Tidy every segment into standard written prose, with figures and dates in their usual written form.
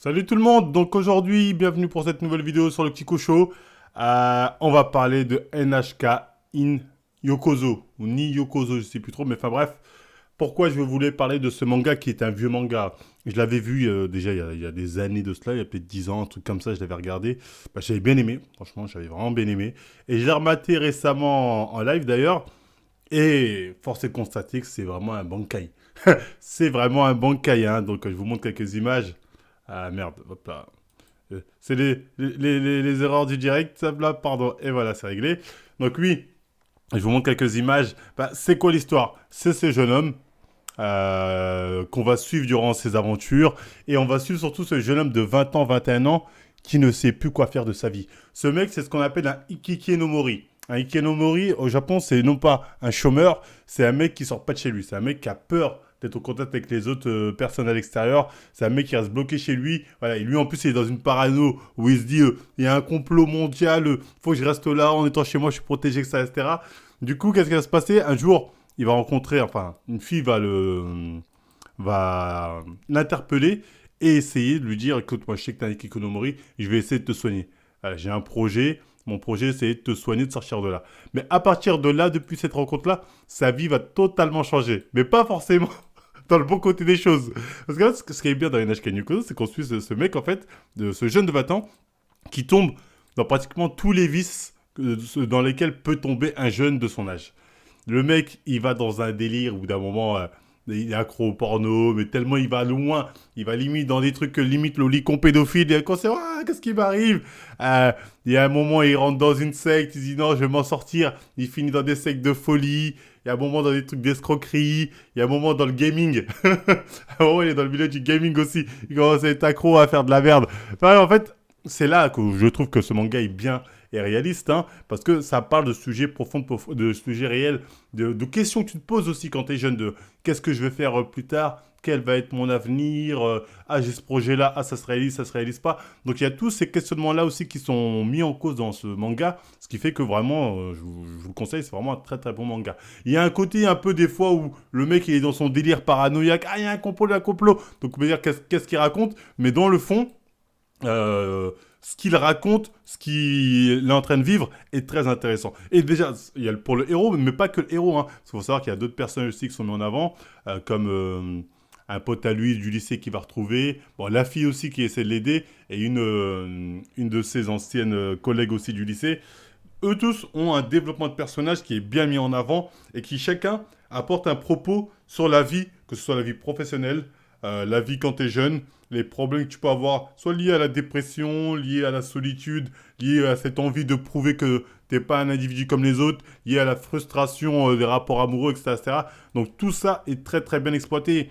Salut tout le monde, donc aujourd'hui, bienvenue pour cette nouvelle vidéo sur le Kiko Show. On va parler de NHK in Yokozo, ou ni Yokozo, je sais plus trop, mais enfin bref. Pourquoi je voulais parler de ce manga qui est un vieux manga? Je l'avais vu déjà il y a des années de cela, il y a peut-être 10 ans, un truc comme ça, je l'avais regardé. J'avais bien aimé, franchement, j'avais vraiment bien aimé. Et je l'ai rematé récemment en live d'ailleurs, et force est de constater que c'est vraiment un bankai. C'est vraiment un bankai, hein, donc je vous montre quelques images. Ah merde, hop là. C'est les erreurs du direct, hop là, pardon. Et voilà, c'est réglé. Donc oui, je vous montre quelques images. C'est quoi l'histoire? C'est ce jeune homme qu'on va suivre durant ses aventures. Et on va suivre surtout ce jeune homme de 20 ans, 21 ans, qui ne sait plus quoi faire de sa vie. Ce mec, c'est ce qu'on appelle un Ikikinomori. Un Ikinomori, au Japon, c'est non pas un chômeur, c'est un mec qui sort pas de chez lui. C'est un mec qui a peur d'être au contact avec les autres personnes à l'extérieur. C'est un mec qui reste bloqué chez lui. Voilà, et lui, en plus, il est dans une parano où il se dit il y a un complot mondial, faut que je reste là, en étant chez moi, je suis protégé, etc. Du coup, qu'est-ce qui va se passer? Un jour, il va rencontrer, enfin, une fille va l'interpeller et essayer de lui dire écoute, moi, je sais que tu as un Kikonomori, je vais essayer de te soigner. J'ai un projet. Mon projet, c'est de te soigner, de sortir de là. Mais à partir de là, depuis cette rencontre-là, sa vie va totalement changer. Mais pas forcément dans le bon côté des choses. Parce que là, ce qui est bien dans NHK Nukoso, c'est qu'on suit ce mec, en fait, ce jeune de 20 ans, qui tombe dans pratiquement tous les vices dans lesquels peut tomber un jeune de son âge. Le mec, il va dans un délire où d'un moment, il est accro au porno, mais tellement il va loin, il va limite dans des trucs que limite l'olicon pédophile, et quand c'est, ah, qu'est-ce qui m'arrive? Il y a un moment, il rentre dans une secte, il dit non, je vais m'en sortir, il finit dans des sectes de folie, il y a un moment dans des trucs d'escroquerie, il y a un moment dans le gaming, à un moment il est dans le milieu du gaming aussi, il commence à être accro à faire de la merde. Enfin, en fait, c'est là que je trouve que ce manga est bien et réaliste, hein, parce que ça parle de sujets profonds, de sujets réels, de questions que tu te poses aussi quand tu es jeune, de qu'est-ce que je vais faire plus tard, quel va être mon avenir, ah j'ai ce projet-là, ah ça se réalise pas. Donc il y a tous ces questionnements-là aussi qui sont mis en cause dans ce manga, ce qui fait que vraiment, je vous le conseille, c'est vraiment un très très bon manga. Il y a un côté un peu des fois où le mec il est dans son délire paranoïaque, ah il y a un complot, il y a un complot, donc on peut dire qu'est-ce qu'il raconte, mais dans le fond, euh, ce qu'il raconte, ce qu'il est en train de vivre est très intéressant. Et déjà, il y a pour le héros, mais pas que le héros. Hein. Il faut savoir qu'il y a d'autres personnages aussi qui sont mis en avant, comme un pote à lui du lycée qui va retrouver, bon, la fille aussi qui essaie de l'aider, et une de ses anciennes collègues aussi du lycée. Eux tous ont un développement de personnage qui est bien mis en avant et qui chacun apporte un propos sur la vie, que ce soit la vie professionnelle, la vie quand tu es jeune, les problèmes que tu peux avoir, soit liés à la dépression, liés à la solitude, liés à cette envie de prouver que t'es pas un individu comme les autres, liés à la frustration des rapports amoureux, etc., etc. Donc tout ça est très très bien exploité.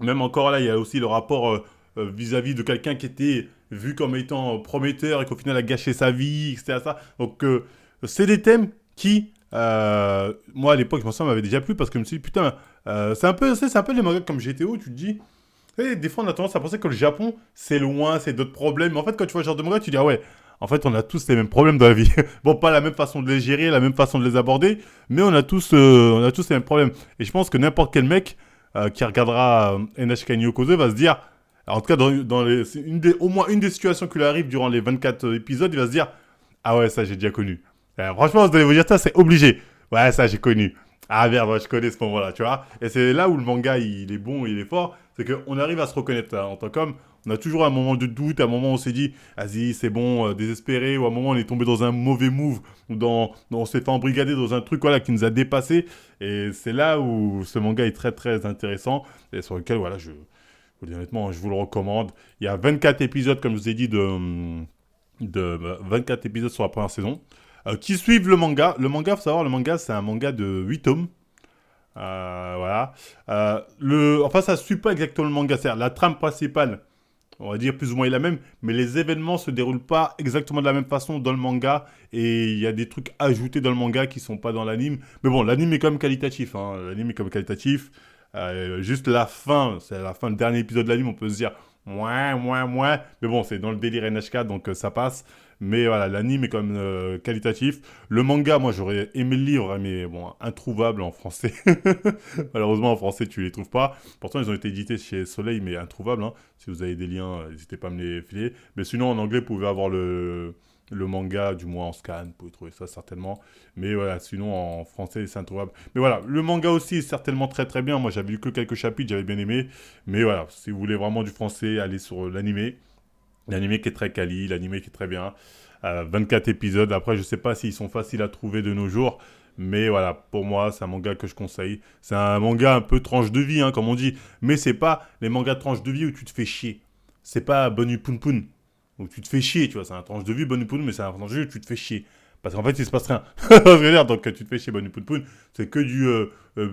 Même encore là, il y a aussi le rapport vis-à-vis de quelqu'un qui était vu comme étant prometteur et qu'au final a gâché sa vie, etc. Ça. Donc, c'est des thèmes qui, moi à l'époque, je pense que ça m'avait déjà plu parce que je me suis dit, putain, c'est un peu les mangas comme GTO, tu te dis, des fois on a tendance à penser que le Japon, c'est loin, c'est d'autres problèmes. Mais en fait, quand tu vois ce genre de manga, tu dis, ah ouais, en fait, on a tous les mêmes problèmes dans la vie. Bon, pas la même façon de les gérer, la même façon de les aborder, mais on a tous les mêmes problèmes. Et je pense que n'importe quel mec qui regardera NHK Nyokoze va se dire, en tout cas, au moins une des situations qui lui arrive durant les 24 épisodes, il va se dire, ah ouais, ça j'ai déjà connu. Franchement, vous allez vous dire, ça c'est obligé. Ouais, ça j'ai connu. Ah merde, ouais, je connais ce moment-là, tu vois. Et c'est là où le manga, il est bon, il est fort. C'est qu'on arrive à se reconnaître en tant qu'homme. On a toujours un moment de doute, un moment où on s'est dit, vas-y, c'est bon, désespéré, ou un moment où on est tombé dans un mauvais move, ou on s'est fait embrigader dans un truc voilà, qui nous a dépassé. Et c'est là où ce manga est très très intéressant, et sur lequel, voilà, honnêtement, je vous le recommande. Il y a 24 épisodes, comme je vous ai dit, 24 épisodes sur la première saison, qui suivent le manga. Le manga, faut savoir, le manga, c'est un manga de 8 tomes. Voilà. Enfin, ça ne suit pas exactement le manga. C'est-à-dire, la trame principale, on va dire plus ou moins est la même, mais les événements se déroulent pas exactement de la même façon dans le manga, et il y a des trucs ajoutés dans le manga qui sont pas dans l'anime. Mais bon, l'anime est quand même qualitatif, hein. L'anime est quand même qualitatif. Juste la fin, c'est la fin, le dernier épisode de l'anime, on peut se dire, moins. Mais bon, c'est dans le délire NHK, donc ça passe. Mais voilà, l'anime est quand même qualitatif. Le manga, moi, j'aurais aimé le livre, hein, mais bon, introuvable en français. Malheureusement, en français, tu les trouves pas. Pourtant, ils ont été édités chez Soleil, mais introuvables, hein. Si vous avez des liens, n'hésitez pas à me les filer. Mais sinon, en anglais, vous pouvez avoir le manga, du moins en scan, vous pouvez trouver ça certainement. Mais voilà, sinon en français, c'est introuvable. Mais voilà, le manga aussi est certainement très très bien. Moi, j'avais lu que quelques chapitres, j'avais bien aimé. Mais voilà, si vous voulez vraiment du français, allez sur l'animé. L'animé qui est très quali, l'animé qui est très bien. 24 épisodes. Après, je sais pas s'ils sont faciles à trouver de nos jours. Mais voilà, pour moi, c'est un manga que je conseille. C'est un manga un peu tranche de vie, hein, comme on dit. Mais c'est pas les mangas de tranche de vie où tu te fais chier. C'est pas Bonu Poon Poon. Où tu te fais chier, tu vois. C'est un tranche de vie Bonu Poon, mais c'est un tranche de vie où tu te fais chier. Parce qu'en fait, il se passe rien. Je veux dire, donc tu te fais chier Bonu Poon Poon. C'est que du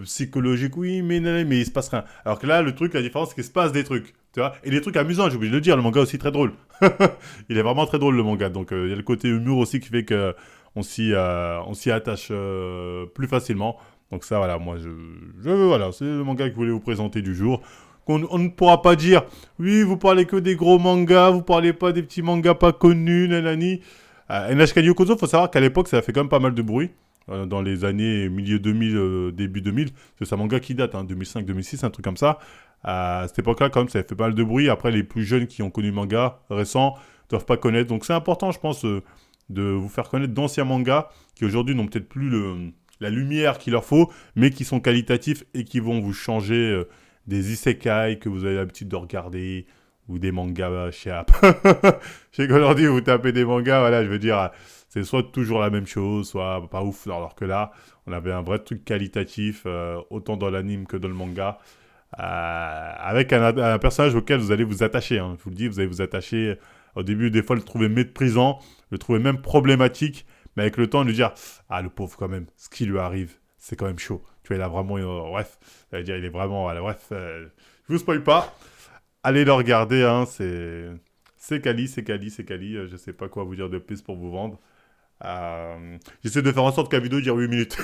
psychologique, oui, mais il se passe rien. Alors que là, le truc, la différence, c'est qu'il se passe des trucs. Tu vois. Et des trucs amusants, j'ai oublié de le dire. Le manga aussi très drôle. Il est vraiment très drôle, le manga. Donc, il y a le côté humour aussi qui fait que on s'y attache plus facilement. Donc ça, voilà, moi, voilà, c'est le manga que je voulais vous présenter du jour. On ne pourra pas dire, oui, vous parlez que des gros mangas, vous parlez pas des petits mangas pas connus, nanani. NHK Yokozo, faut savoir qu'à l'époque, ça a fait quand même pas mal de bruit. Dans les années milieu 2000, début 2000. C'est un manga qui date, hein, 2005-2006, un truc comme ça. À cette époque-là, quand même, ça a fait pas mal de bruit. Après, les plus jeunes qui ont connu le manga récent doivent pas connaître. Donc c'est important, je pense, de vous faire connaître d'anciens mangas qui aujourd'hui n'ont peut-être plus la lumière qu'il leur faut, mais qui sont qualitatifs et qui vont vous changer des isekai que vous avez l'habitude de regarder ou des mangas chez App. Je sais qu'aujourd'hui, vous tapez des mangas, voilà, je veux dire, c'est soit toujours la même chose, soit pas ouf, alors que là, on avait un vrai truc qualitatif, autant dans l'anime que dans le manga, avec un personnage auquel vous allez vous attacher, hein. Je vous le dis, vous allez vous attacher. Au début, des fois, le trouver méprisant, le trouver même problématique, mais avec le temps, lui dire, ah, le pauvre quand même, ce qui lui arrive, c'est quand même chaud. Tu vois, il a vraiment, bref, ça veut dire, il est vraiment, voilà, bref, je vous spoil pas. Allez le regarder, hein, c'est quali, c'est quali, c'est quali. Je sais pas quoi vous dire de plus pour vous vendre. J'essaie de faire en sorte qu'à la vidéo dure 8 minutes.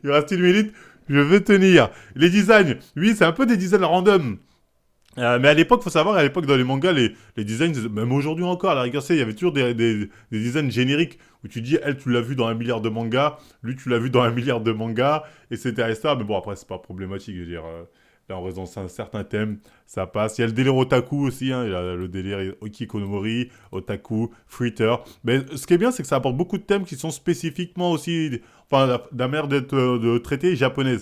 Il reste 1 minute, je vais tenir. Les designs, oui, c'est un peu des designs random. Mais à l'époque, faut savoir, à l'époque, dans les mangas, les designs, même aujourd'hui encore, à la rigueur, il y avait toujours des designs génériques où tu dis, elle, tu l'as vu dans 1 milliard de mangas, lui, tu l'as vu dans 1 milliard de mangas, etc., etc. Mais bon, après, c'est pas problématique, je veux dire. Là, en raison d'un certain thème, ça passe. Il y a le délire otaku aussi, hein. Il y a le délire Okikonomori, otaku, fritter. Mais ce qui est bien, c'est que ça apporte beaucoup de thèmes qui sont spécifiquement aussi, enfin, la manière d'être de traiter japonais.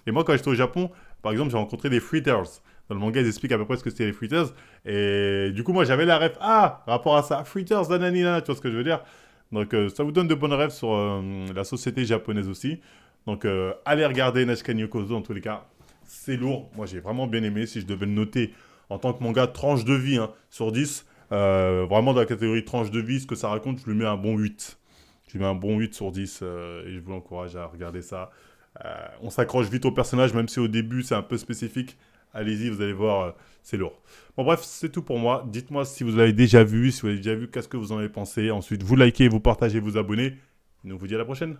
Et moi, quand j'étais au Japon, par exemple, j'ai rencontré des fritters. Dans le manga, ils expliquent à peu près ce que c'était les fritters. Et du coup, moi, j'avais la ref. Ah, rapport à ça, fritters, nanana, tu vois ce que je veux dire? Donc, ça vous donne de bonnes rêves sur la société japonaise aussi. Donc, allez regarder Nashika Yokozo en tous les cas. C'est lourd. Moi, j'ai vraiment bien aimé. Si je devais le noter en tant que manga tranche de vie, hein, sur 10, vraiment dans la catégorie tranche de vie, ce que ça raconte, je lui mets un bon 8. Je lui mets un bon 8 sur 10 et je vous encourage à regarder ça. On s'accroche vite au personnage, même si au début c'est un peu spécifique. Allez-y, vous allez voir, c'est lourd. Bon bref, c'est tout pour moi. Dites-moi si vous l'avez déjà vu, si vous l'avez déjà vu, qu'est-ce que vous en avez pensé. Ensuite, vous likez, vous partagez, vous abonnez. Nous, on vous dit à la prochaine.